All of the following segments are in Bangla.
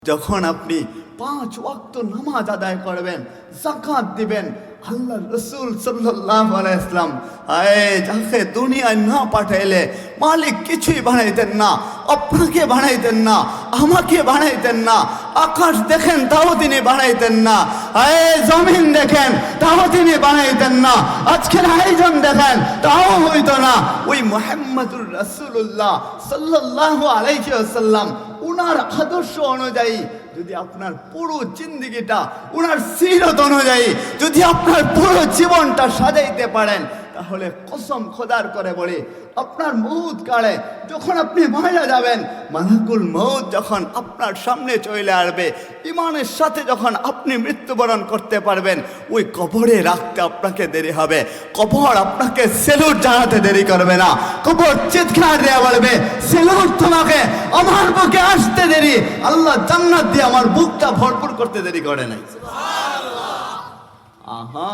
যখন আপনি 5 ওয়াক্ত নামাজ আদায় করবেন, যাকাত দিবেন, আল্লাহ রসুল সাল্লাল্লাহু আলাইহি ওয়াসাল্লাম যাকে দুনিয়ায় না পাঠাইলে মালিক কিছুই বানাইতেন না, আপনাকে বানাইতেন না, আমাকে বানাইতেন না। আকাশ দেখেন তাও তিনি বানাইতেন না, জমিন দেখেন তাও তিনি বানাইতেন না, আজকের আয়োজন দেখেন তাও হইতো না। ওই মুহাম্মদুর রাসূলুল্লাহ সাল্লাল্লাহু আলাইহি ওয়াসাল্লাম উনার আদর্শ অনুযায়ী যদি আপনার পুরো জিন্দেগিটা, উনার সিরত অনুযায়ী যদি আপনার পুরো জীবনটা সাজাইতে পারেন, তাহলে কসম খোদার করে বলি, আপনার মউত কালে যখন আপনি মারা যাবেন, মালাকুল মউত যখন আপনার সামনে চলে আসবে, ইমানের সাথে যখন আপনি মৃত্যুবরণ করতে পারবেন, ওই কবরে রাখতে আপনাকে দেরি হবে। কবর আপনাকে সেলুট জানাতে দেরি করবে না, কবর চিৎকার দেয়া বলবে, সেলুট তোমাকে, আমার বুকে আসতে দেরি, আল্লাহ জান্নাত দিয়ে আমার বুকটা ভরপুর করতে দেরি করে নাই। আহা,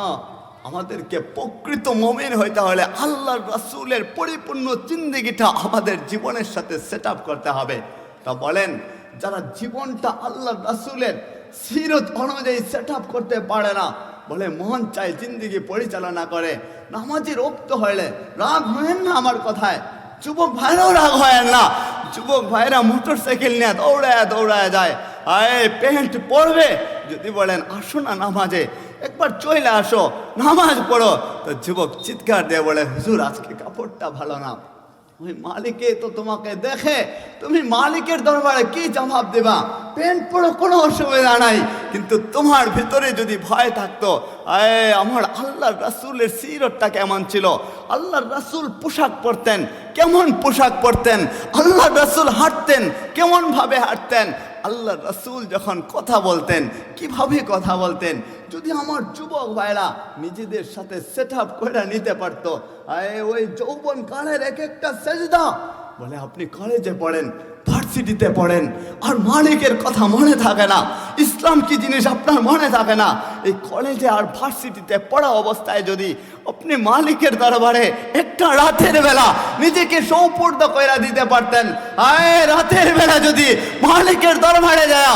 আমাদেরকে প্রকৃত মুমিন হইতে হলে আল্লাহর রাসূলের পরিপূর্ণ জিন্দেগিটা আমাদের জীবনের সাথে সেট আপ করতে হবে। তা বলেন, যারা জীবনটা আল্লাহর রাসূলের সিরত অনুযায়ী সেট আপ করতে পারে না, বলে মন চাই জিন্দেগি পরিচালনা করে, নামাজের রপ্ত হইলে রাগ হয় না আমার কথায়, যুবক ভাইরাও রাগ হয় না। যুবক ভাইরা মোটর সাইকেল নিয়ে দৌড়ায় যায়, প্যান্ট পরবে, যদি বলেন আসো না নামাজে, একবার চলে আসো, নামাজ পড়ো, তো যুবক চিৎকার দিয়ে বলে, হুজুর আজকে কাপড়টা ভালো না। ওই মালিকে তো তোমাকে দেখে, তুমি মালিকের দরবারে কি জবাব দেবা? প্যান্ট পরো, কোনো অসুবিধা নাই, কিন্তু তোমার ভিতরে যদি ভয় থাকতো, আমার আল্লাহর রাসূলের সিরতটা কেমন ছিল, আল্লাহর রাসূল পোশাক পরতেন, কেমন পোশাক পরতেন, আল্লাহর রাসূল হাঁটতেন, কেমন ভাবে হাঁটতেন, আল্লাহর রাসূল যখন কথা বলতেন কিভাবে কথা বলতেন, যদি আমার যুবক ভাইরা নিজেদের সাথে সেট আপ করে নিতে পারতো, ওই যৌবন কালের এক একটা সেজদা, বলে আপনি কলেজে পড়েন, ভার্সিটিতে পড়েন, আর মালিকের কথা মনে থাকে না, ইসলাম কি জিনিস আপনার মনে থাকে না, এই কলেজে আর ভার্সিটিতে পড়া অবস্থায় যদি আপনি মালিকের দরবারে একটা রাতের বেলা নিজেকে সৌপর্দ কইরা দিতে পারতেন, রাতের বেলা যদি মালিকের দরবারে যায়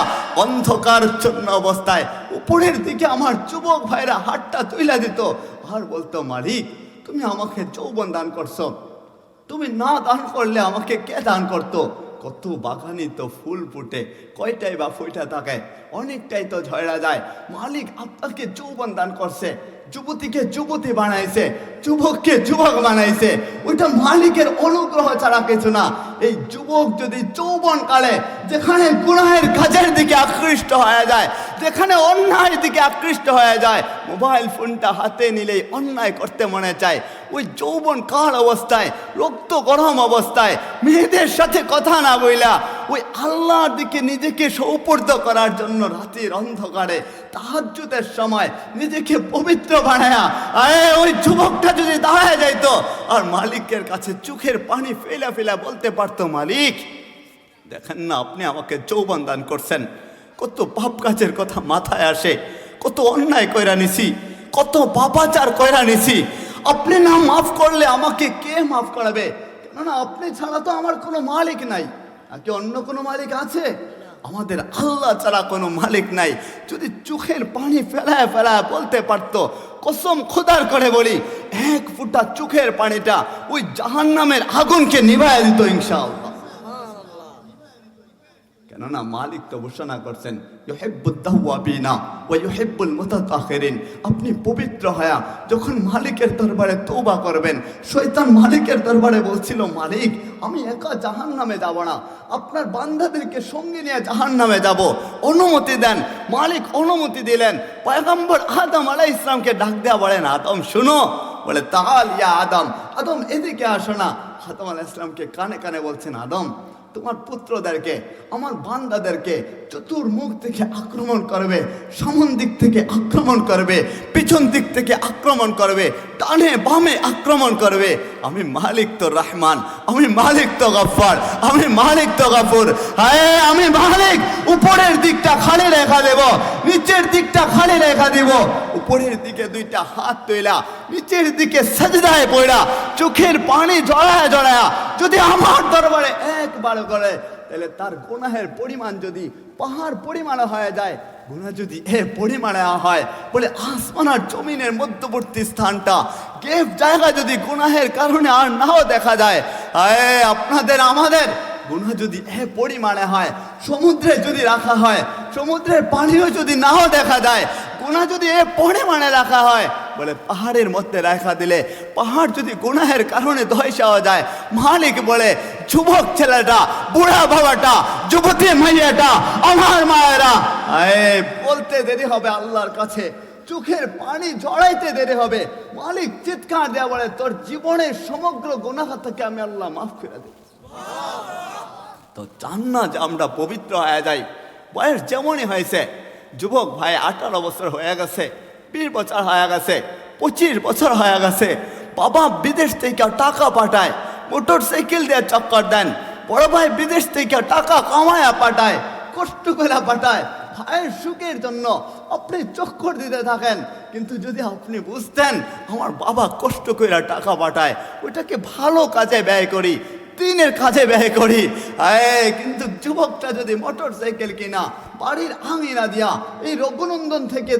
অন্ধকারচ্ছন্ন অবস্থায় উপরের দিকে আমার যুবক ভাইরা হাতটা তুইলা দিত, আর বলতো, মালিক তুমি আমাকে যৌবন দান করছো, তুমি না দান করলে আমাকে কে দান করতো? কত বাগানি তো ফুল ফুটে, কয়টাই বা ফুইটা থাকে, অনেকটাই তো ঝরা যায়। মালিক আপনাকে যৌবন দান করছে, যুবতীকে যুবতী বানাইছে, যুবককে যুবক বানাইছে, ওইটা মালিকের অনুগ্রহ ছাড়া কিছু না। এই যুবক যদি যৌবন কালে যেখানে গুনাহের কাজের দিকে আকৃষ্ট হয়ে যায়, যেখানে অন্যায়ের দিকে আকৃষ্ট হয়ে যায়, মোবাইল ফোনটা হাতে নিলেই অন্যায় করতে মনে চায়, ওই যৌবন কাল অবস্থায়, রক্ত গরম অবস্থায়, মেয়েদের সাথে কথা না বইলা ওই আল্লাহর দিকে নিজেকে সৌপর্দ করার জন্য রাতের অন্ধকারে তাহাজ্জুদের সময় নিজেকে পবিত্র বানায়া, ওই যুবকটা যদি দাঁড়ায় যাইতো আর মালিকের কাছে চোখের পানি ফেলা ফেলা বলতে পারতো, মালিক দেখেন না আপনি আমাকে যৌবন দান করছেন, কত পাপ কাজের কথা মাথায় আসে, কত অন্যায় কইরা নিছি, কত পাপাচার কইরা নিছি, আপনি না মাফ করলে আমাকে কে মাফ করাবে? কেননা আপনি ছাড়া তো আমার কোনো মালিক নাই, নাকি অন্য কোনো মালিক আছে? আমাদের আল্লাহ ছাড়া কোনো মালিক নাই। যদি চোখের পানি ফেলায় ফেলায় বলতে পারতো, কসম খোদার করে বলি, এক ফুটা চোখের পানিটা ওই জাহান্নামের আগুনকে নিভাইয়া দিত ইনশাআল্লাহ। কেননা মালিক তো ঘোষণা করছেন, ইউহিব্বুত তাওয়াবিনা ওয়া ইউহিব্বুল মুতাতাখিরিন। আপনি পবিত্র হয়া যখন মালিকের দরবারে তওবা করবেন, শয়তান মালিকের দরবারে বলছিল, মালিক আমি একা জাহান্নামে যাব না, আপনার বান্দাদেরকে সঙ্গে নিয়ে জাহান্নামে যাব, অনুমতি দেন। মালিক অনুমতি দিলেন। পয়গম্বর আদম আলাইহিস সালামকে ডাক দেয়া বলেন, আদম শুনো, বলে তাআল ইয়া আদম, আদম এদিকে আসো না। আদম আলাইহিস সালামকে কানে কানে বলছেন, আদম তোমার পুত্রদেরকে, আমার বান্দাদেরকে চতুর্মুখ থেকে আক্রমণ করবে, সামন দিক থেকে আক্রমণ করবে, পিছন দিক থেকে আক্রমণ করবে, ডানে বামে আক্রমণ করবে। আমি মালিক তো রহমান, আমি মালিক তো গফফার, আমি মালিক তো গফুর। আমি মালিক উপরের দিকটা খালি রেখা দেব, নিচের দিকটা খালি রেখা দিব। উপরের দিকে দুইটা হাত তুইলা, নিচের দিকে সাজদায় পড়া, চোখের পানি জড়ায়া জড়ায়া যদি আমার দরবারে একবার করে, তাহলে তার গুনাহের পরিমাণ যদি পাহাড় পরিমাণে হয়ে যায়, গুনাহ যদি এ পরিমাণে হয়, বলে আসমান আর জমিনের মধ্যবর্তী স্থানটা গেফ জায়গা যদি গুনাহের কারণে আর নাও দেখা যায়, আপনাদের আমাদের গুনাহ যদি এ পরিমাণে হয়, সমুদ্রে যদি রাখা হয়, সমুদ্রের পানিও যদি নাও দেখা যায়, গুনাহ যদি এ পরিমাণে রাখা হয়, বলে পাহাড়ের মধ্যে রাখা দিলে পাহাড় যদি গুনাহের কারণে ধ্বংস হয়ে যায়, মালিক বলে যুবক ছেলেটা, বুড়া বাবাটা, যুবতী মাইয়াটা, আমার মায়েরা, বলতে দেরি হবে আল্লাহর কাছে, চোখের পানি জড়াইতে দেরি হবে। মালিক চিৎকার দেয়া বলে তোর জীবনের সমগ্র গুনাহ থেকে আমি আল্লাহ মাফ করে দেব। তো চান না যে আমরা পবিত্র হয়ে যাই। বয়স যেমনই হয়েছে, যুবক ভাই 18 বছর হয়ে গেছে, 20 বছর হয়ে গেছে, 25 বছর হয়ে গেছে, বাবা বিদেশ থেকে টাকা পাঠায়, মোটর সাইকেল দিয়ে চক্কর দেন, বড় ভাই বিদেশ থেকে টাকা কামায়া পাঠায়, কষ্ট করে পাঠায়, ভাইয়ের সুখের জন্য আপনি চক্কর দিতে থাকেন। কিন্তু যদি আপনি বুঝতেন আমার বাবা কষ্ট করে টাকা পাঠায়, ওইটাকে ভালো কাজে ব্যয় করি, দিনের কাজে ব্যয় করি। কিন্তু যুবকটা যদি মোটর সাইকেল কিনা বাড়ির আঙিনা দিয়া এই রঘুনন্দন থেকে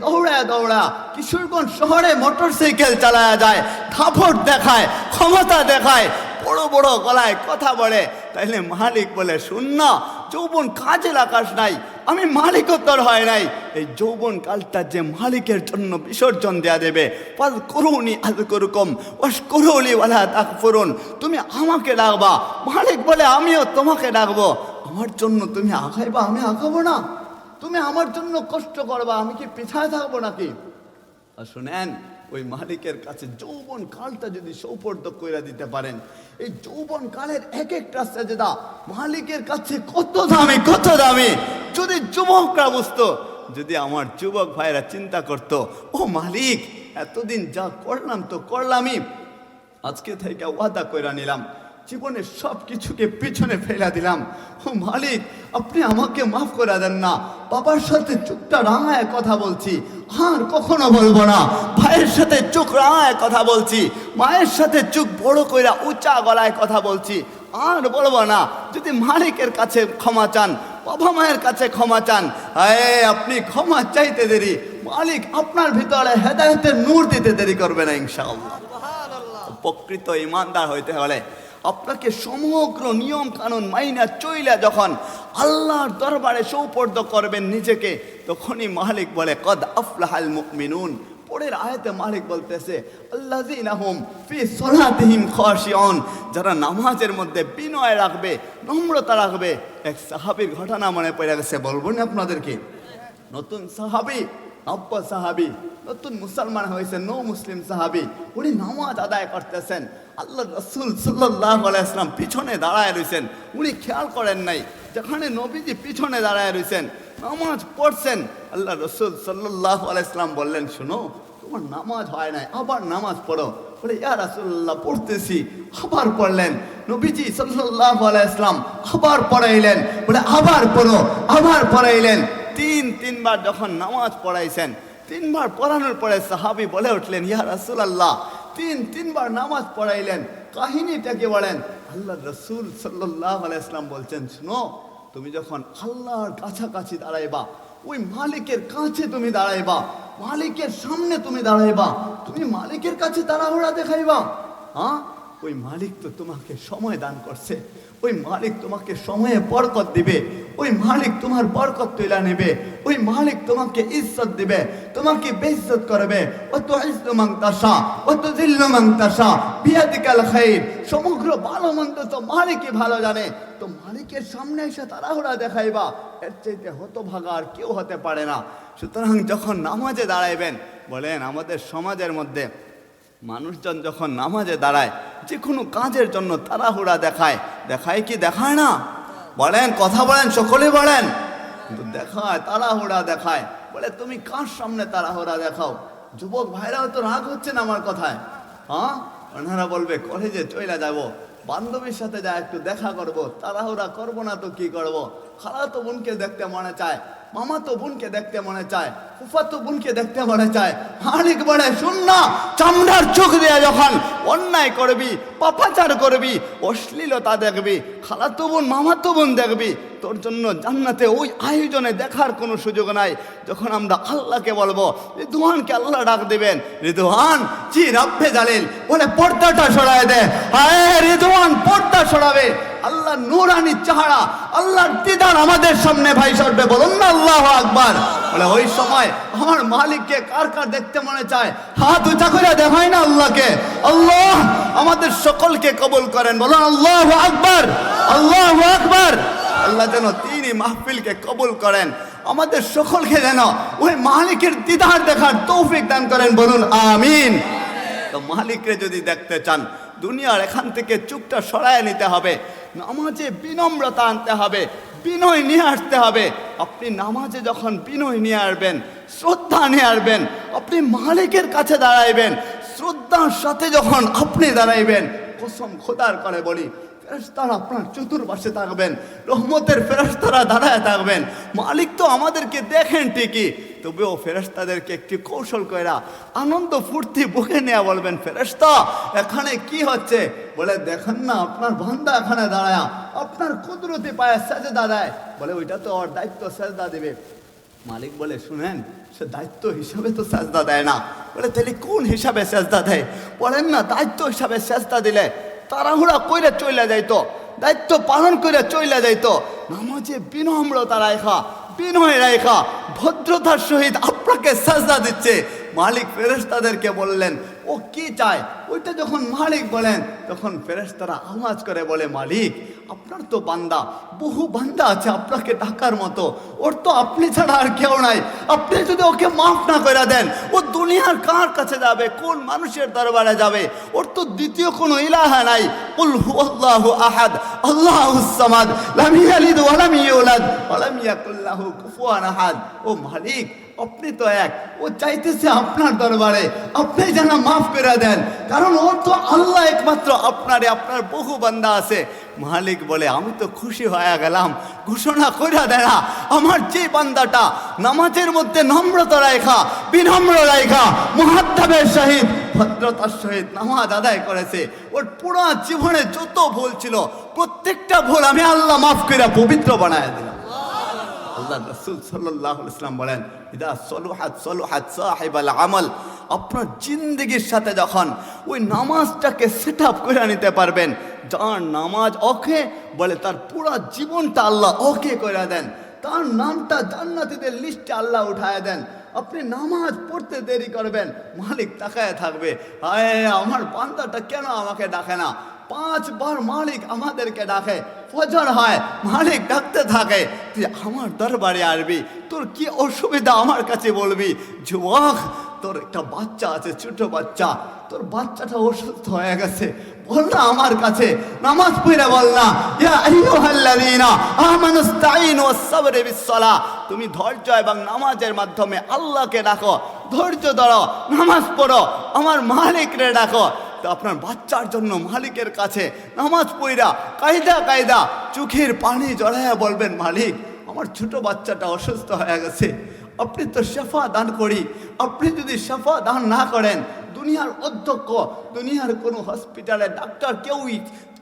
দৌড়া কিশোরগঞ্জ শহরে মোটর সাইকেল চালায়া যায়, খাপড় দেখায়, ক্ষমতা দেখায়, বড় বড় গলায় কথা বলে, তাইলে মালিক বলে শুন না, যৌবন কাজে লাগাস নাই, আমি মালিকও তোর হয় নাই, এই যৌবন কালটা যে মালিকের জন্য বিসর্জন দেয়া দেবে, পাল করুনি আজ করুকম ওয়াস করুলি ওয়ালা তাকফুরুন, তুমি আমাকে ডাকবা, মালিক বলে আমিও তোমাকে ডাকবো, আমার জন্য তুমি আগাইবা, আমি আগাবো না, তুমি আমার জন্য কষ্ট করবা, আমি কি পিছায় থাকবো নাকি? আর শুনেন, ওই মালিকের কাছে যৌবন কালটা যদি সৌপর্দ কইরা দিতে পারেন, এই যৌবন কালের এক একটা সেজদা মালিকের কাছে কত দামি, কত দামি। যদি যুবকরা বুঝতো, যদি আমার যুবক ভাইরা চিন্তা করত, ও মালিক এতদিন যা করলাম তো করলামই, আজকে থেকে ওয়াদা কইরা নিলাম, জীবনের সব কিছুকে পিছনে ফেলা দিলাম, ও মালিক আপনি আমাকে মাফ করে দেন না, বাবার সাথে চোখটা রাঙায় কথা বলছি, আর কখনো বলবো না, ভাইয়ের সাথে চোখ রাঙায় কথা বলছি, মায়ের সাথে চোখ বড় কইরা উঁচা গলায় কথা বলছি, আর বলবো না। যদি মালিকের কাছে ক্ষমা চান, বাবা মায়ের কাছে ক্ষমা চান, আপনি ক্ষমা চাইতে দেরি, মালিক আপনার ভিতরে হেদায়েতের নূর দিতে দেরি করবে না ইনশাআল্লাহ। প্রকৃত ইমানদার হইতে হলে আপনাকে সমগ্র নিয়ম কানুন মাইনা চইলা যখন আল্লাহর দরবারে সৌপর্দ করবেন নিজেকে, তখনই মালিক বলে কদ আফলাহাল মুমিনুন। পরের আয়াতে মালিক বলতেছে আল্লাযীনা হুম ফি সলাতিহিম খাশিউন, যারা নামাজের মধ্যে বিনয় রাখবে, নম্রতা রাখবে। এক সাহাবীর ঘটনা মনে পড়ে গেছে, বলবো না আপনাদেরকে। নতুন সাহাবী, নব্য সাহাবী, নতুন মুসলমান হয়েছে, মুসলিম সাহাবী, উনি নামাজ আদায় করতেছেন, আল্লাহ রাসূল সাল্লাল্লাহু আলাইহি ওয়াসাল্লাম পিছনে দাঁড়ায় রয়েছেন, উনি খেয়াল করেন নাই, যেখানে নবীজি পিছনে দাঁড়ায় রয়েছেন নামাজ পড়ছেন, আল্লাহ রাসূল সাল্লাল্লাহু আলাইহি ওয়াসাল্লাম বললেন শোনো তোমার নামাজ হয় নাই, আবার নামাজ পড়ো। বলে ইয়া রাসূলুল্লাহ পড়তেছি, আবার পড়লেন। নবীজি সাল্লাল্লাহু আলাইহি ওয়াসাল্লাম আবার পড়াইলেন, বলে আবার পড়ো, আবার পড়াইলেন। তিনবার যখন নামাজ পড়াইছেন, 3 বার পড়ানোর পরে সাহাবী বলে উঠলেন ইয়া রাসূলুল্লাহ তিনবার নামাজ পড়াইলেন, কাহিনীটাকে বলেন। আল্লাহ রাসূল সাল্লাল্লাহু আলাইহি ওয়াসাল্লাম বলছেন শুনো, তুমি যখন আল্লাহর কাছাকাছি দাঁড়াইবা, ওই মালিকের কাছে তুমি দাঁড়াইবা, মালিকের সামনে তুমি দাঁড়াইবা, তুমি মালিকের কাছে তাড়াহুড়া দেখাইবা, ওই মালিক তো তোমাকে সময় দান করছে, ওই মালিক তোমাকে সময়ে বরকত দিবে, ওই মালিক তোমার বরকত তুইলা নেবে, ওই মালিক তোমাকে ইজ্জত দিবে, তোমাকে বেইজ্জত করবে। ওয়াত ইজ্জু মান তাশা ওয়াত যিল্লু মান তাশা বিয়াদিকাল খাইর, সমগ্র ভালো মন্দ তো মালিকই ভালো জানে। তো মালিকের সামনে এসে তাড়াহুড়া দেখাইবা, এর চাইতে হতভাগা আর কেউ হতে পারে না। সুতরাং যখন নামাজে দাঁড়াইবেন, বলেন আমাদের সমাজের মধ্যে মানুষজন যখন নামাজে দাঁড়ায় যে কোনো কাজের জন্য তাড়াহুড়া দেখায় কি দেখায় না? বলেন, কথা বলেন, সকলে বলেন। কিন্তু দেখায়, তাড়াহুড়া দেখায়। বলে তুমি কার সামনে তাড়াহুড়া দেখাও? যুবক ভাইরাও তো রাগ হচ্ছেন আমার কথায়। ওনারা বলবে কলেজে চলে যাব, বান্ধবীর সাথে যা একটু দেখা করব, তাড়াহুড়া করবো না তো কি করব? খালাতো বোনকে দেখতে মনে চায়, মামাতো বোনকে দেখতে মনে চায়, ফুফাতো বোনকে দেখতে মনে চায়। মালিক বলে শুন না, চামড়ার চোখ দিয়ে যখন অন্যায় করবি, পাপাচার করবি, অশ্লীলতা দেখবি, খালাতো বোন মামাতো বোন দেখবি, তোর জন্য জান্নাতে ওই আয়োজনে দেখার কোনো সুযোগ নাই। যখন আমরা আল্লাহকে বলবো, রিদওয়ানকে আল্লাহ ডাক দিবেন, রিদওয়ান জি রাব্বে জালিল, বলে পর্দাটা সরায় দে। হায় রিদওয়ান পর্দা সরাবে, আল্লাহ নূরানি চেহারা, আল্লাহর দিদার আমাদের সামনে ভাই সরবে, বলুন না আল্লাহু আকবার। বলে ওই সময় আমার মালিককে কার কার দেখতে মনে চায়, হাত উঁচা করে দেখায় না আল্লাহকে। আল্লাহ আমাদের সকলকে কবুল করেন, বলুন আল্লাহু আকবার, আল্লাহু আকবার। আল্লাহ যেন তিনি মাহফিলকে কবুল করেন, আমাদের সকলকে যেন ওই মালিকের দিদার দেখার তৌফিক দান করেন, বলুন আমিন। তো মালিককে যদি দেখতে চান, দুনিয়ার এখান থেকে চুপটা সরায় নিতে হবে, নামাজে বিনম্রতা আনতে হবে, বিনয় নিয়ে আসতে হবে। আপনি নামাজে যখন বিনয় নিয়ে আসবেন, শ্রদ্ধা নিয়ে আসবেন, আপনি মালিকের কাছে দাঁড়াইবেন, শ্রদ্ধার সাথে যখন আপনি দাঁড়াইবেন, কসম খোদার করে বলি, ফেরেশতারা আপনার চতুর্পাশে থাকবেন, রহমতের ফেরেশতারা দাঁড়ায় থাকবেন। মালিক তো আমাদেরকে দেখেন ঠিকই, তবেও ফেরেশতাদেরকে একটি কৌশল কইরা আনন্দ ফুর্তি বুকে নিয়ে বলবেন, ফেরেশতা এখানে কি হচ্ছে? বলে দেখেন না আপনার বান্দা এখানে দাঁড়ায়, আপনার কুদরতি পায়ে সেজদা দেয়। বলে ওইটা তো ওর দায়িত্ব, সেজদা দেবে। মালিক বলে শুনেন, সে দায়িত্ব হিসাবে তো সেজদা দেয় না। বলে তাহলে কোন হিসাবে সেজদা দেয়? বলেন না, দায়িত্ব হিসাবে সেজদা দিলে তাড়াহুড়া কইরা চইলা যাইতো, দায়িত্ব পালন করে চইলা যাইতো। নামাজে বিনম্রতা রাখা, বিনয় রাখা, ভদ্রতার সহিত আপনাকে সাজদা দিচ্ছে। মালিক ফেরেশতাদেরকে বললেন ও কি চায়, ওইটা যখন মালিক বলেন তখন ফেরেশতারা আওয়াজ করে বলে, মালিক আপনার তো বান্দা, বহু বান্দা আছে আপনাকে ডাকার মতো, ওর তো আপনি ছাড়া আর কেউ নাই। আপনি যদি ওকে মাফ না করে দেন, ও দুনিয়ার কার কাছে যাবে, কোন মানুষের দরবারে যাবে? ওর তো দ্বিতীয় কোনো ইলাহা নাই। কুল হুয়াল্লাহু আহাদ আল্লাহুস সামাদ লাম ইয়ালিদ ওয়া লাম ইউলাদ ওয়া লাম ইয়াকুল লাহু কুফুয়ান আহাদ। ও মালিক আপনি তো এক, ও চাইতেছে আপনার দরবারে আপনি যেন মাফ করে দেন, কারণ ও তো আল্লাহ একমাত্র আপনারে, আপনার বহু বান্দা আছে। মালিক বলে আমি তো খুশি হয়ে গেলাম, ঘোষণা কইরা দেয় না, আমার যে বান্দাটা নামাজের মধ্যে নম্রতা রাখা, বিনম্র রাখা, মুহাদ্দাবের সহিত, ভদ্রতার সহিত নামাজ আদায় করেছে, ওর পুরো জীবনে যত ভুল ছিল প্রত্যেকটা ভুল আমি আল্লাহ মাফ করে পবিত্র বানায় দিলাম। আল্লাহ রাসূল সাল্লাল্লাহু আলাইহি ওয়াসাল্লাম বলেন, ইদা সলুহাত সলুহাত সাহিবাল আমল। আপনার জিন্দেগির সাথে যখন ওই নামাজটাকে সেট আপ করে নিতে পারবেন, যার নামাজ ওকে বলে তার পুরো জীবনটা আল্লাহ ওকে করে দেন, তার নামটা জান্নাতীদের লিস্টে আল্লাহ উঠায় দেন। আপনি নামাজ পড়তে দেরি করবেন, মালিক তাকায় থাকবে, আয় আমার বান্দাটা কেন আমাকে ডাকে না? 5 বার মালিক আমাদেরকে ডাকে, ফজর হয় মালিক ডাকতে থাকে, তুই আমার দরবারে আসবি, তোর কি অসুবিধা আমার কাছে বলবি। যুবক তোর একটা বাচ্চা আছে, ছোট বাচ্চা, তোর বাচ্চাটা অসুস্থ হয়ে গেছে, বল না আমার কাছে, নামাজ পড়ে বল না, ইয়া আইয়ুহাল্লাযীনা আমানুস্তাঈনু ওয়াস-সাবরি বিস-সালাহ। তুমি ধৈর্য এবং নামাজের মাধ্যমে আল্লাহকে ডাকো, ধৈর্য ধরো, নামাজ পড়ো, আমার মালিকরে ডাকো। তো আপনার বাচ্চার জন্য মালিকের কাছে নামাজ পড়া কায়দা কায়দা চোখের পানি জড়াইয়া বলবেন, মালিক আমার ছোট বাচ্চাটা অসুস্থ হয়ে গেছে, আপনি তো শেফা দান করি, আপনি যদি শেফা দান না করেন, দুনিয়ার অধ্যক্ষ, দুনিয়ার কোনো হসপিটালে ডাক্তার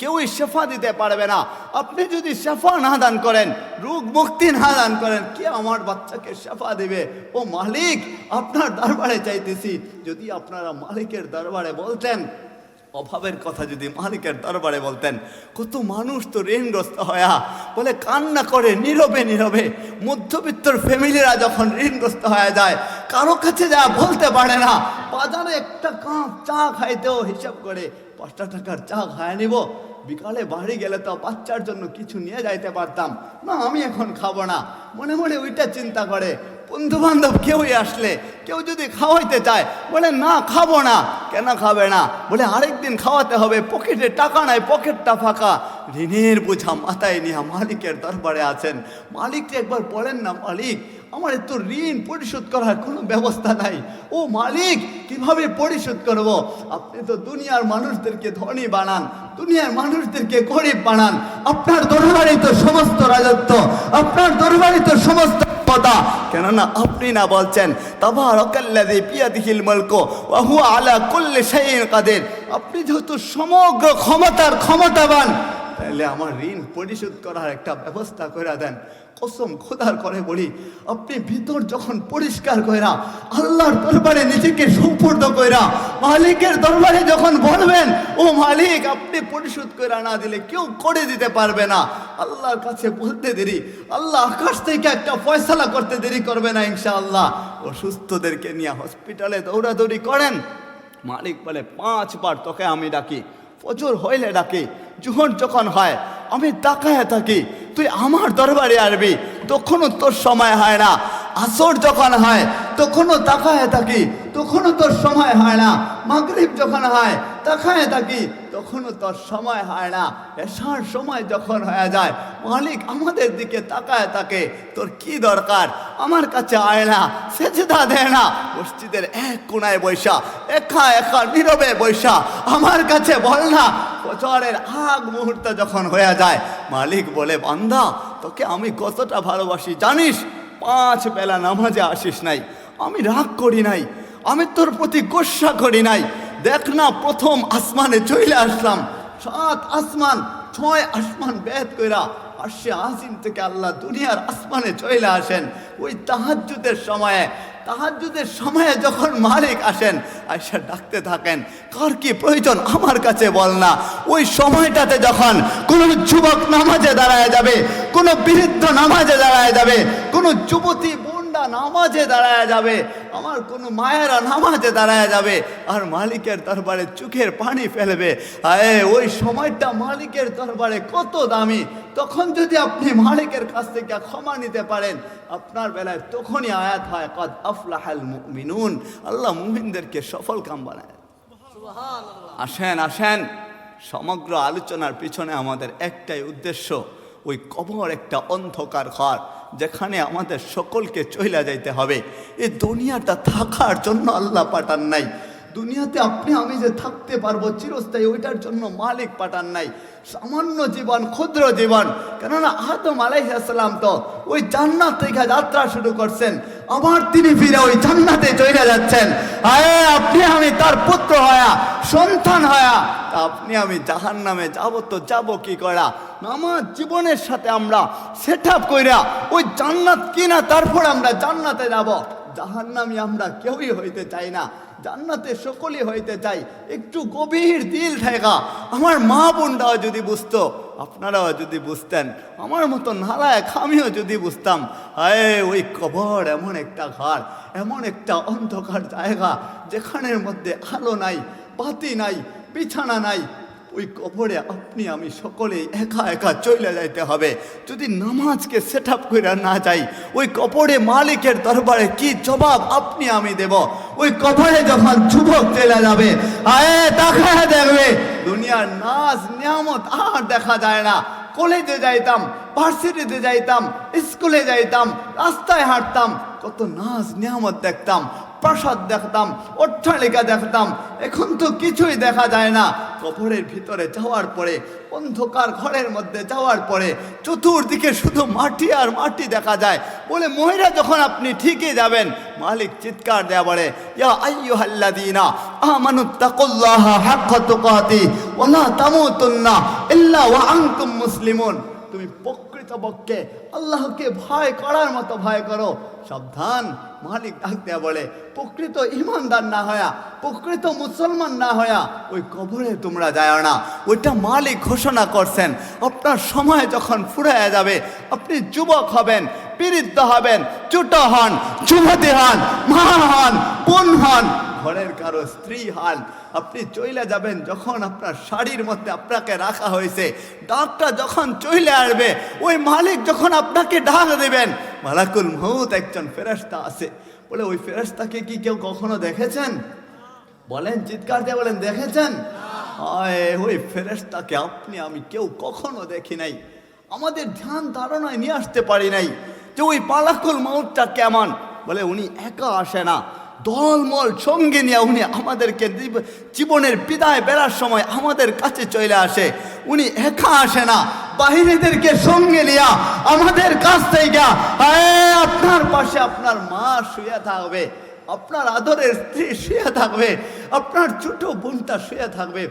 কেউই শেফা দিতে পারবে না। আপনি যদি শেফা না দান করেন, রোগ মুক্তি না দান করেন, কে আমার বাচ্চাকে শেফা দেবে? ও মালিক আপনার দরবারে চাইতেছি। যদি আপনারা মালিকের দরবারে বলতেন, অভাবের কথা যদি মালিকের দরবারে বলতেন, কত মানুষ তো ঋণগ্রস্ত হয়া বলে কান্না করে নীরবে নীরবে। মধ্যবিত্তর ফ্যামিলিরা যখন ঋণগ্রস্ত হয়ে যায়, কারো কাছে যা বলতে পারে না, বাজারে একটা কাপ চা খাইতেও হিসাব করে 5টা টাকার চা খায় নিব, বিকালে বাড়ি গেলে তো বাচ্চার জন্য কিছু নিয়ে যাইতে পারতাম না, আমি এখন খাবো না, মনে মনে ওইটা চিন্তা করে। বন্ধু বান্ধব কেউই আসলে, কেউ যদি খাওয়াইতে চায়, বলে না খাবো না। কেন খাবে না? বলে আরেকদিন খাওয়াতে হবে, পকেটে টাকা নাই, পকেটটা ফাঁকা। ঋণের বোঝা মাথায় নিয়ে মালিকের দরবারে আছেন। মালিককে একবার বলেন না, মালিক আমার এত ঋণ পরিশোধ করার কোনো ব্যবস্থা নাই। ও মালিক কিভাবে পরিশোধ করব? আপনি তো দুনিয়ার মানুষদেরকে ধনী বানান, দুনিয়ার মানুষদেরকে গরিব বানান। আপনার দরবারে তো সমস্ত রাজত্ব, আপনার দরবারে তো সমস্ত কথা। কেননা আপনি না বলছেন তাবারাকাল্লাযী বিয়াদিহিল মুলকু ওয়া হুয়া আলা কুল্লি শাইইন কাদির। আপনি যেহেতু সমগ্র ক্ষমতার ক্ষমতাবান, তাহলে আমার ঋণ পরিশোধ করার একটা ব্যবস্থা করে দেন। কসম খোদার করে বলি, আপনি ভিতর যখন পরিষ্কার কইরা আল্লাহর দরবারে নিজেকে সুপর্দ কইরা মালিকের দরবারে যখন বলবেন, ও মালিক আপনি পরিশোধ কইরা না দিলে কেউ করে দিতে পারবে না, আল্লাহর কাছে বলতে দেরি, আল্লাহ আকাশ থেকে একটা ফয়সালা করতে দেরি করবে না ইনশাআল্লাহ। অসুস্থদেরকে নিয়ে হসপিটালে দৌড়াদৌড়ি করেন, মালিক বলে 5 বার তোকে আমি ডাকি, ফজর হইলে ডাকি, জোহর যখন হয় আমি তাকায় থাকি, তুই আমার দরবারে আসবি, তখনও তোর সময় হয় না। আসর যখন হয় তখনও তাকায় থাকি, তখনও তোর সময় হয় না। মাগরিব যখন হয় তাকায় থাকি, তখনও তোর সময় হয় না। এশার সময় যখন হয়ে যায় মালিক আমাদের দিকে তাকায় থাকে, তোর কি দরকার, আমার কাছে আয় না, সেজদা দেয় না, মসজিদের এক কোনায় বৈশা একা একা নীরবে বৈশা আমার কাছে বল না। ফজরের আগ মুহূর্ত যখন হয়ে যায় মালিক বলে, বান্দা তোকে আমি কতটা ভালোবাসি জানিস, 5 বেলা নামাজে আসিস নাই, আমি রাগ করি নাই, আমি তোর প্রতি গোসা করি নাই। দেখ না প্রথম আসমানে চলে আসলাম, 7 আসমান 6 আসমান বেদ কইরা আরশে আজিম থেকে আল্লাহ দুনিয়ার আসমানে চলে আসেন। ওই তাহাজ্জুদের সময়ে যখন মালিক আসেন আয়সা ডাকতে থাকেন, কার কি প্রয়োজন আমার কাছে বল না। ওই সময়টাতে যখন কোনো যুবক নামাজে দাঁড়ায় যাবে, কোনো বৃদ্ধ নামাজে দাঁড়ায় যাবে, কোনো যুবতী বোনরা নামাজে দাঁড়ায় যাবে, আমার কোনো মায়েরা নামাজে দাঁড়ায় যাবে আর মালিকের দরবারে চোখের পানি ফেলবে, ওই সময়টা মালিকের দরবারে কত দামি। তখন যদি আপনি মালিকের কাছ থেকে ক্ষমা নিতে পারেন, আপনার বেলায় তখনই আয়াত হয় কদ আফলাহাল মুমিনুন, আল্লাহ মুমিনদেরকে সফল কাম বানায়। আসেন আসেন, সমগ্র আলোচনার পিছনে আমাদের একটাই উদ্দেশ্য, ওই কবর একটা অন্ধকার ঘর যেখানে আমাদের সকলকে চইলা যাইতে হবে। এই দুনিয়াটা থাকার জন্য আল্লাহ পাঠান নাই, দুনিয়াতে আপনি আমি যে থাকতে পারবো চিরস্থায়ী ওইটার জন্য মালিক পাঠান নাই। সামান্য জীবন, ক্ষুদ্র জীবন, কেননা আদম আলাইহিস সালাম তো ওই জান্নাত থেকে যাত্রা শুরু করছেন, আবার তিনি ফিরে ওই জান্নাতে চলে যাচ্ছেন। আপনি আমি তার পুত্র হয়া, সন্তান হয়া, আপনি আমি জাহান্নামে যাব তো যাব কি করা? আমার জীবনের সাথে আমরা সেট আপ কইরা ওই জান্নাত কিনা তারপর আমরা জান্নাতে যাব। জাহান্নামী আমরা কেউই হইতে চাই না, জান্নাতে সকলেই হইতে চাই। একটু গভীর দিল থেকে আমার মা বোনরাও যদি বুঝতো, আপনারাও যদি বুঝতেন, আমার মতো নালায়েক আমিও যদি বুঝতাম, ওই কবর এমন একটা ঘর, এমন একটা অন্ধকার জায়গা যেখানের মধ্যে আলো নাই, বাতি নাই, বিছানা নাই। ওই কবরে আপনি আমি সকলেই একা একা চলে যাইতে হবে। যদি নামাজকে সেট আপ করে না যাই, ওই কবরে মালিকের দরবারে কি জবাব আপনি আমি দেব? ওই কবরে যখন যুবক চলে যাবে, তাকায় দেখবে দুনিয়ার নাজ নিয়ামত আর দেখা যায় না। কলেজে যাইতাম, ভার্সিটিতে যাইতাম, স্কুলে যাইতাম, রাস্তায় হাঁটতাম, কত নাজ নিয়ামত দেখতাম, প্রাসাদ দেখতাম, অট্টালিকা দেখতাম। এখন তো কিছুই দেখা যায় না। কবরের ভিতরে যাওয়ার পরে, অন্ধকার ঘরের মধ্যে যাওয়ার পরে চতুর্দিকে শুধু মাটি আর মাটি দেখা যায়। বলে মহিলা যখন আপনি ঠিকই যাবেন, মালিক চিৎকার দেয়া বলে, ইয়া আইয়ুহাল্লাযীনা আমানুত্তাকুল্লাহা হাক্কা তুকাতি ওয়া লা তামুতুন্না ইল্লা ওয়া আনতুম মুসলিমুন। তুমি প্রকৃতপক্ষে আল্লাহকে ভয় করার মতো ভয় করো। সাবধান, মালিক ডাক দেয়া বলে, প্রকৃত ইমানদার না হয়া, প্রকৃত মুসলমান না হয়া ওই কবরে তোমরা যায় না। ওইটা মালিক ঘোষণা করছেন। আপনার সময় যখন ফুরাইয়া যাবে, আপনি যুবক হবেন, বৃদ্ধ হবেন, ছোট হন, যুবতী হন, মা হন, বোন হন, ঘরের কারো স্ত্রী হন, আপনি চলে যাবেন যখন আপনার শাড়ির মধ্যে আপনাকে রাখা হয়েছে, ডাকটা যখন চলে আসবে, ওই মালিক যখন আপনাকে ডাক দেবেন, মালাকুল মউত একজন ফেরেশতা আছে। বলে ওই ফেরেশতাকে কি কেউ কখনো দেখেছেন? বলেন, চিৎকার দিয়ে বলেন, দেখেছেন? ওই ফেরেশতাকে আপনি আমি কেউ কখনো দেখি নাই, আমাদের ধ্যান ধারণায় নিয়ে আসতে পারি নাই যে ওই মালাকুল মউতটা কেমন। বলে উনি একা আসে না, দলমল সঙ্গে নিয়ে উনি আমাদেরকে জীবনের বিদায় বেলার সময় আমাদের কাছে চলে আসে। উনি একা আসে না, বাহিনীদেরকে সঙ্গে নিয়ে আমাদের কাছ থেকে, আপনার পাশে আপনার মা শুয়ে থাকবে, আপনার আদরের স্ত্রী শুয়ে থাকবে, আপনার ছোট বোনটা শুয়ে থাকবে,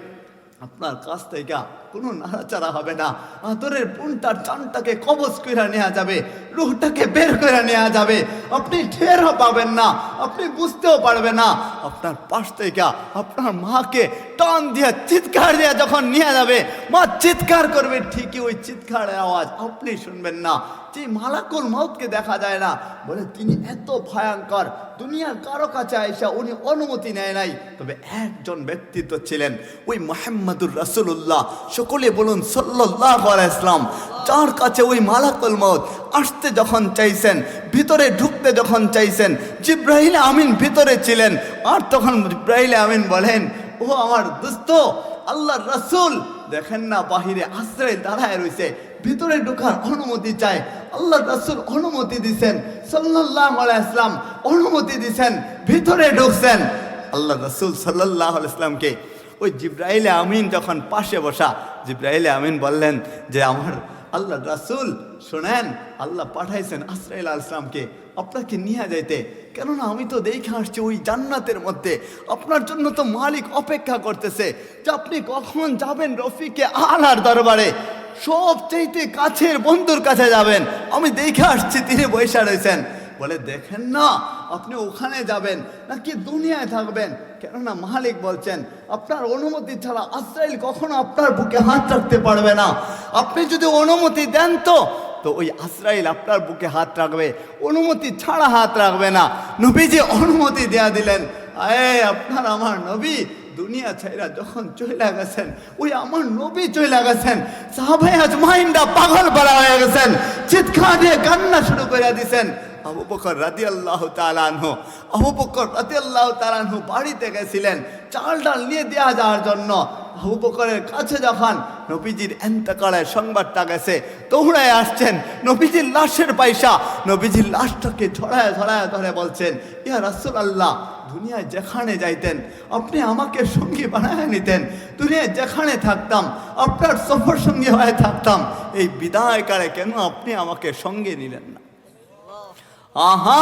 আপনার কাছ থেকে কোনো নাড়াচাড়া হবে না। আদরের পুনটার জানটাকে কবজ কইরা নেওয়া যাবে, রুহটাকে বের করে নেওয়া যাবে। আপনি টেরও পাবেন না, আপনি বুঝতেও পারবেন না। আপনার পাশ থেকে আপনার মাকে টান দিয়ে চিৎকার দিয়ে যখন নিয়ে যাবে, মা চিৎকার করবে, ঠিকই ওই চিৎকারের আওয়াজ আপনি শুনবেন না। যে মালাকুল মউতকে দেখা যায় না, বলে তিনি এত ভয়ঙ্কর, দুনিয়ার কারো কাছে আয়েশা উনি অনুমতি নেয় নাই। তবে একজন ব্যক্তিত্ব ছিলেন, ওই মুহাম্মদুর রাসূলুল্লাহ, সকলে বলুন সাল্লাল্লাহু আলাইহি ওয়াসাল্লাম, যার কাছে ওই মালাকুল মউত আসতে যখন চাইছেন, ভিতরে ঢুকতে যখন চাইছেন, জিব্রাইল আমিন ভিতরে ছিলেন। আর তখন জিব্রাইল আমিন বলেন, ও আমার দোস্ত আল্লাহর রাসূল, দেখেন না বাহিরে আশ্রয় দাঁড়ায় রয়েছে, ভিতরে ঢোকার অনুমতি চায়। আল্লাহ রাসূল অনুমতি দিছেন, সাল্লাল্লাহু আলাইহি ওয়াসাল্লাম অনুমতি দিছেন, ভিতরে ঢুকছেন। আল্লাহ রাসূল সাল্লাল্লাহু আলাইহি ওয়াসাল্লামকে ওই জিব্রাইল আমিন যখন পাশে বসা, জিব্রাইল আমিন বললেন যে আমার আল্লাহ রাসূল শোনেন, আল্লাহ পাঠাইছেন আজরাইল আলাইহিস সালামকে আপনাকে নিয়ে যাইতে। কেননা আমি তো দেখে আসছি ওই জান্নাতের মধ্যে আপনার জন্য তো মালিক অপেক্ষা করতেছে যে আপনি কখন যাবেন রফিকে আলার দরবারে, সবচেয়ে কাছের বন্ধুর কাছে যাবেন। আমি দেখে আসছি তিনি বৈশা রয়েছেন। বলে দেখেন না আপনি ওখানে যাবেন নাকি দুনিয়ায় থাকবেন, কেননা মালিক বলছেন আপনার অনুমতি ছাড়া আজরাইল কখনো আপনার বুকে হাত রাখতে পারবে না। আপনি যদি অনুমতি দেন তো ওই আজরাইল আপনার বুকে হাত রাখবে, অনুমতি ছাড়া হাত রাখবে না। নবীজি অনুমতি দেয়া দিলেন। আপনার আমার নবী দুনিয়া ছাইরা যখন চলে গেছেন, ওই আমার নবী চলে গেছেন, সাহাবায়ে আজমাইনরা পাগল পারা হয়ে গেছেন, চিৎকার দিয়ে কান্না শুরু করে দিয়েছেন। আবু বকর রাদিয়াল্লাহু তাআলা আনহু, আবু বকর রাদিয়াল্লাহু তাআলা আনহু বাড়িতে গেছিলেন চাল ডাল নিয়ে দেওয়া যাওয়ার জন্য। আবু বকরের কাছে যখন নবীজির ইন্তেকালের সংবাদটা গেছে, দৌড়ায় আসছেন নবীজির লাশের পয়সা, নবীজির লাশটাকে ছড়ায় ছড়ায় ধরে বলছেন, ইয়া রাসূলুল্লাহ, দুনিয়ায় যেখানে যাইতেন আপনি আমাকে সঙ্গী বানায় নিতেন, দুনিয়ায় যেখানে থাকতাম আপনার সফর সঙ্গী হয়ে থাকতাম, এই বিদায়কালে কেন আপনি আমাকে সঙ্গে নিলেন না? আহা,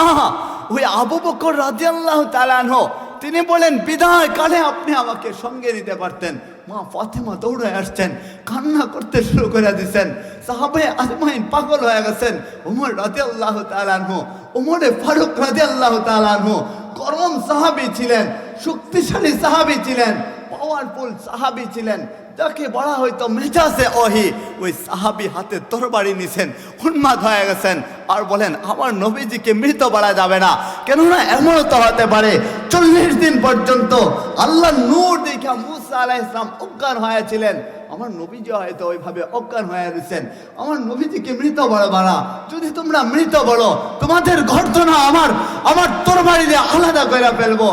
ওই আবু বকর রাদিয়াল্লাহু তাআলা আনহু তিনি বলেন বিদায় কালে আপনি আমাকে সঙ্গে নিতে পারতেন। মা ফাতেমা দৌড়ে আসছেন, কান্না করতে শুরু করে দিয়েছেন। সাহাবায়ে আজমাইন পাগল হয়ে গেছেন। ওমর রাদিয়াল্লাহু তাআলা আনহু, ওমরে ফারুক রাদিয়াল্লাহু তাআলা আনহু গরম সাহাবী ছিলেন, শক্তিশালী সাহাবী ছিলেন, পাওয়ারফুল সাহাবী ছিলেন, যাকে বলা হয়তো মেজাজে ওহী। ওই সাহাবী হাতে তরবারি নিছেন, উন্মাদ হয়ে গেছেন, আর বলেন আমার নবীজিকে মৃত বলা যাবে না, কেননা এমনও তো হতে পারে 40 দিন পর্যন্ত আল্লাহর নূর দেখা মুসা আলাইহিস সালাম অজ্ঞান হয়েছিলেন, আমার নবীজি হয়তো ওইভাবে অজ্ঞান হয়ে রয়েছেন, আমার নবীজিকে মৃত বলবা না। যদি তোমরা মৃত বলো তোমাদের গর্দনা আমার তরবারি দিয়ে আলাদা করে ফেলবো।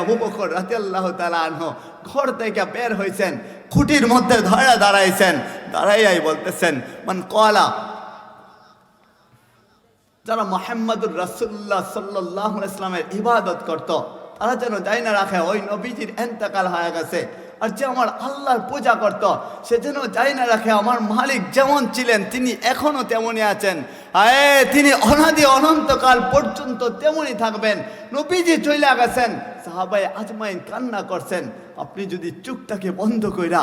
আবু বকর রাদিয়াল্লাহু তাআলা আনহু ঘর থেকে বের হয়েছেন, খুঁটির মধ্যে ধরে দাঁড়াইছেন, দাঁড়াইয়াই বলতেছেন, মান কলা, যারা মুহাম্মদুর রাসূলুল্লাহ সাল্লাল্লাহু আলাইহি ওয়াসাল্লামের ইবাদত করত, তারা যেন যাই না রাখে ওই নবীজির ইন্তেকাল হয়ে গেছে। আর যে আমার আল্লাহর পূজা করত, সে যেন যাই না রাখে আমার মালিক যেমন ছিলেন তিনি এখনো তেমনই আছেন, তিনি অনাদি অনন্তকাল পর্যন্ত তেমনই থাকবেন। নবীজি চলে গেছেন, সাহাবায়ে আজমাইন কান্না করছেন। আপনি যদি চুপটাকে বন্ধ কইরা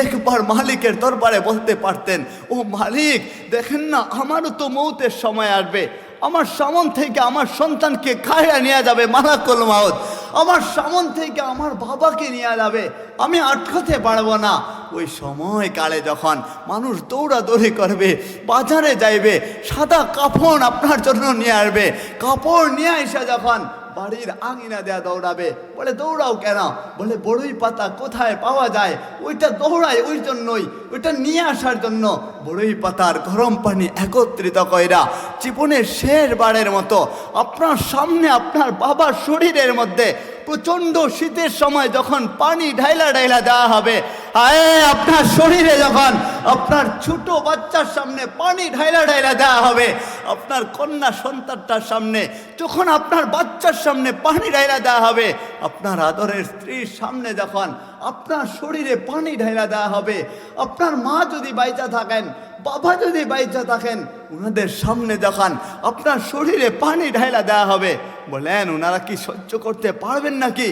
একবার মালিকের দরবারে বলতে পারতেন, ও মালিক দেখেন না আমারও তো মৌতের সময় আসবে, আমার সামন থেকে আমার সন্তানকে খাইয়া নিয়ে যাবে মালাকুল মউত, আমার সামন থেকে আমার বাবাকে নিয়ে যাবে, আমি আটকাতে পারবো না। ওই সময়কালে যখন মানুষ দৌড়াদৌড়ি করবে, বাজারে যাইবে, সাদা কাপড় আপনার জন্য নিয়ে আসবে, কাপড় নিয়ে এসে যখন বাড়ির আঙিনা দেয়া দৌড়াবে, বলে দৌড়াও কেন? বলে বড়ই পাতা কোথায় পাওয়া যায়, ওইটা দৌড়ায় ওই জন্যই, ওইটা নিয়ে আসার জন্য। বড়ই পাতার গরম পানি একত্রিত কইরা জীবনের শেষবারের মতো আপনার সামনে আপনার বাবার শরীরের মধ্যে প্রচণ্ড শীতের সময় যখন পানি ঢাইলা ঢাইলা দেওয়া হবে, আপনার শরীরে যখন আপনার ছোট বাচ্চার সামনে পানি ঢাইলা ঢাইলা দেওয়া হবে, আপনার কন্যা সন্তানটার সামনে যখন আপনার বাচ্চার সামনে পানি ঢাইলা দেওয়া হবে, আপনার আদরের স্ত্রীর সামনে যখন আপনার শরীরে পানি ঢাইলা দেওয়া হবে, আপনার মা যদি বাইচা থাকেন, বাবা যদি বাইচা থাকেন, ওনাদের সামনে যখন আপনার শরীরে পানি ঢাইলা দেওয়া হবে, বলেন ওনারা কি সহ্য করতে পারবেন নাকি?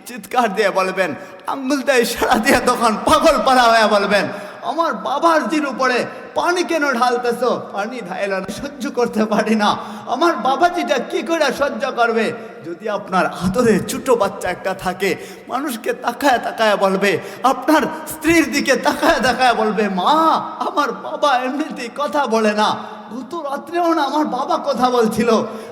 চিৎকার দিয়ে বলবেন, আঙ্গুল দিয়ে ইশারা দিয়ে তখন পাগল পাড়া হয়ে বলবেন, আমার বাবার জির উপরে পানি কেন ঢালতেছো? পানি ঢাইলা না, সহ্য করতে পারি না। আমার বাবাজিটা কি করে সহ্য করবে? যদি আপনার আদরে ছোট বাচ্চা একটা থাকে, মানুষকে তাকায় তাকায় বলবে, আপনার স্ত্রীর দিকে তাকায় তাকায় বলবে, মা আমার বাবা এমনিতেই কথা বলে না, গত রাত্রেও না আমার বাবা কথা বলছিল,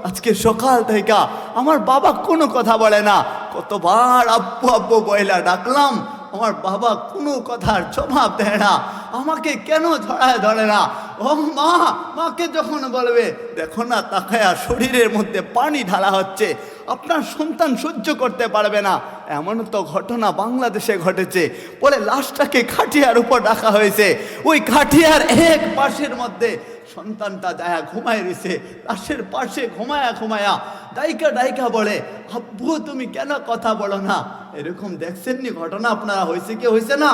আজকে সকাল থেকে আমার বাবা কোনো কথা বলে না। কতবার আব্বু আব্বু বইলা ডাকলাম, আমার বাবা কোনো কথার জবাব দেয় না, আমাকে কেন ধরায় ধরে না। ও মা, মাকে যখন বলবে, দেখো না তাকায়া শরীরের মধ্যে পানি ঢালা হচ্ছে, আপনার সন্তান সহ্য করতে পারবে না। এমন তো ঘটনা বাংলাদেশে ঘটেছে। বলে লাশটাকে খাটিয়ার উপর রাখা হয়েছে, ওই খাটিয়ার এক পাশের মধ্যে সন্তানটা যায় ঘুমায় রয়েছে, লাশের পাশে ঘুমায়া ঘুমায়া ডাইকা ডাইকা বলে, আব্বু তুমি কেন কথা বলো না? এরকম দেখছেননি ঘটনা আপনারা? হয়েছে কি হয়েছে না?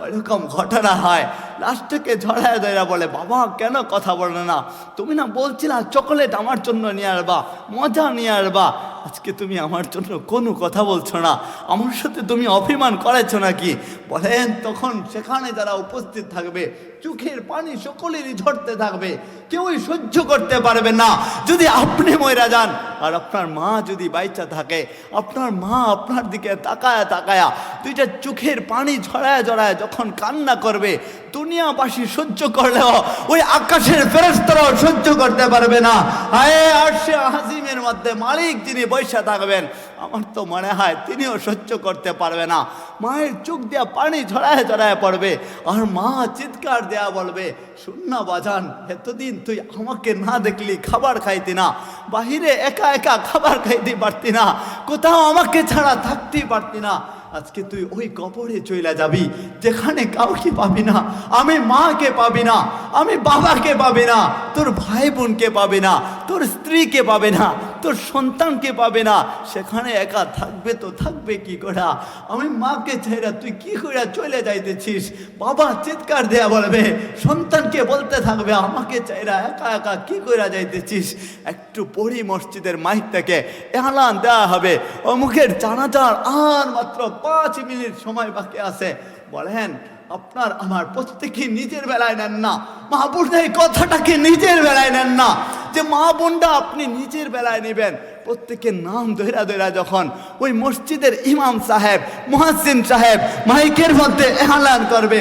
এরকম ঘটনা হয়। লাস্টকে ঝড়ায় ধরা বলে, বাবা কেন কথা বলে না? তুমি না বলছিলা চকোলেট আমার জন্য নিয়ে আসবা, মজা নিয়ে আসবা, আজকে তুমি আমার জন্য কোনো কথা বলছো না, আমার সাথে তুমি অভিমান করেছো নাকি? বলেন তখন সেখানে যারা উপস্থিত থাকবে চোখের পানি সকলেরই ঝরতে থাকবে, কেউই সহ্য করতে পারবে না। যদি আপনি মরে যান আর আপনার মা যদি বাইচা থাকে, আপনার মা আপনার দিকে তাকায়া তাকায়া দুইটা চোখের পানি ঝরায় ঝরায় যখন কান্না করবে, দুনিয়াবাসী সহ্য করলেও ওই আকাশের ফেরেশতারাও সহ্য করতে পারবে না। হায় আরশে আজিমের মধ্যে মালিক যিনি বৈশা থাকবেন, আমার তো মনে হয় তিনিও সহ্য করতে পারবে না। মায়ের চোখ দিয়া পানি ঝরায় ঝরায় পড়বে, আর মা চিৎকার দেয়া বলবে, শুন না বাজান, এতদিন তুই আমাকে না দেখলি খাবার খাইতি না, বাহিরে একা একা খাবার খাইতে পারতি না, কোথাও আমাকে ছাড়া থাকতেই পারতি না, আজকে তুই ওই কবরে চলে যাবি যেখানে কাউকে পাবি না, আমি মাকে পাবি না, আমি বাবাকে পাবি না, তোর ভাই বোনকে পাবি না, তোর স্ত্রীকে পাবে না, তোর সন্তানকে পাবে না, সেখানে একা থাকবে তো থাকবে কি করে? আমি মাকে ছেড়ে তুই কি করে চলে যাইতেছিস? বাবা চিৎকার দেয়া বলবে, সন্তানকে বলতে থাকবে, আমাকে ছেড়ে একা একা কি করে যাইতেছিস? একটু পরি মসজিদের মাইক থেকে এলান দেওয়া হবে, অমুকের জানাজার আর মাত্র 5 মিনিট সময় বাকি আছে। বলেন আপনার আমার প্রত্যেকে নিজের বেলায় নেন না, মা বোনরা এই কথাটাকে নিজের বেলায় নেন না, যে মা বোনরা আপনি নিজের বেলায় নেবেন। প্রত্যেকের নাম ধৈরা ধৈরা যখন ওই মসজিদের ইমাম সাহেব মুয়াজ্জিন সাহেব মাইকের মধ্যে এলান করবে,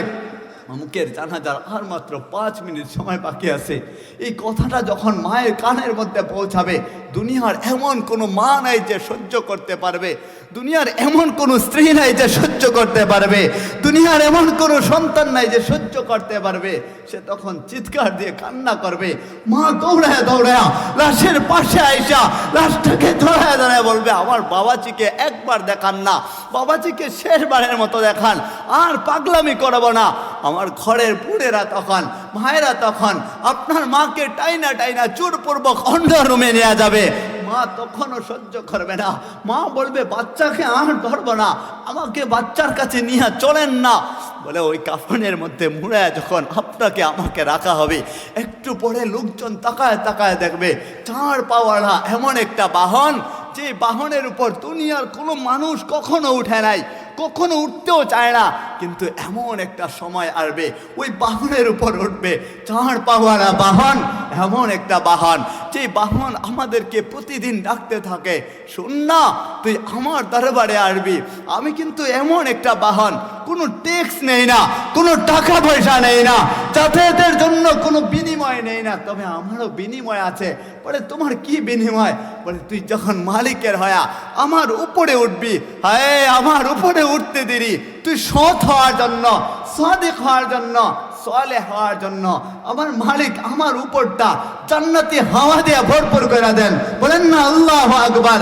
অমুকের জানাজার আর মাত্র 5 মিনিট সময় বাকি আছে, এই কথাটা যখন মায়ের কানের মধ্যে পৌঁছাবে, দুনিয়ার এমন কোনো মা নাই যে সহ্য করতে পারবে, দুনিয়ার এমন কোনো স্ত্রী নাই যে সহ্য করতে পারবে, দুনিয়ার এমন কোনো সন্তান নাই যে সহ্য করতে পারবে। সে তখন চিৎকার দিয়ে কান্না করবে, মা দৌড়ায় দৌড়ায় লাশের পাশে আইসা লাশটাকে ধরায় ধরায় বলবে, আমার বাবাজিকে একবার দেখান না, বাবাজিকে শেষবারের মতো দেখান, আর পাগলামি করব না। আমার ঘরের বুড়েরা তখন, ভাইরা তখন আপনার মাকে টাইনা টাইনা চোরপূর্বক অন্য রুমে নিয়ে যাবে। মা তখনও সহ্য করবে না, মা বলবে, বাচ্চাকে আর ধরবো না, আমাকে বাচ্চার কাছে নিয়ে চলেন না। বলে ওই কাফনের মধ্যে মুড়ে যখন আপনাকে আমাকে রাখা হবে, একটু পরে লোকজন তাকায় তাকায় দেখবে 4 পাওয়ালা এমন একটা বাহন, যে বাহনের উপর দুনিয়ার কোনো মানুষ কখনো উঠে নাই, কখনো উঠতেও চায় না, কিন্তু এমন একটা সময় আসবে ওই বাহনের উপর উঠবে 4 পাওয়ালা বাহন, এমন একটা বাহন, যে বাহন আমাদেরকে প্রতিদিন ডাকতে থাকে, শোন না তুই আমার দরবারে আসবি, আমি কিন্তু এমন একটা বাহন, কোনো ট্যাক্স নেই না, কোনো টাকা পয়সা নেই না, যাতায়াতের জন্য কোনো বিনিময় নেই না, তবে আমারও বিনিময় আছে। বলে তোমার কি বিনিময়? বলে তুই যখন মালিকের হয়া আমার উপরে উঠবি, হায় আমার উপরে উঠতে দেরি, তুই সৎ হওয়ার জন্য, সাদিক হওয়ার জন্য, সালেহ হওয়ার জন্য আমার মালিক আমার উপরটা জান্নাতি হাওয়া দিয়ে ভরপুর করে দেন। বলেন না আল্লাহু আকবার।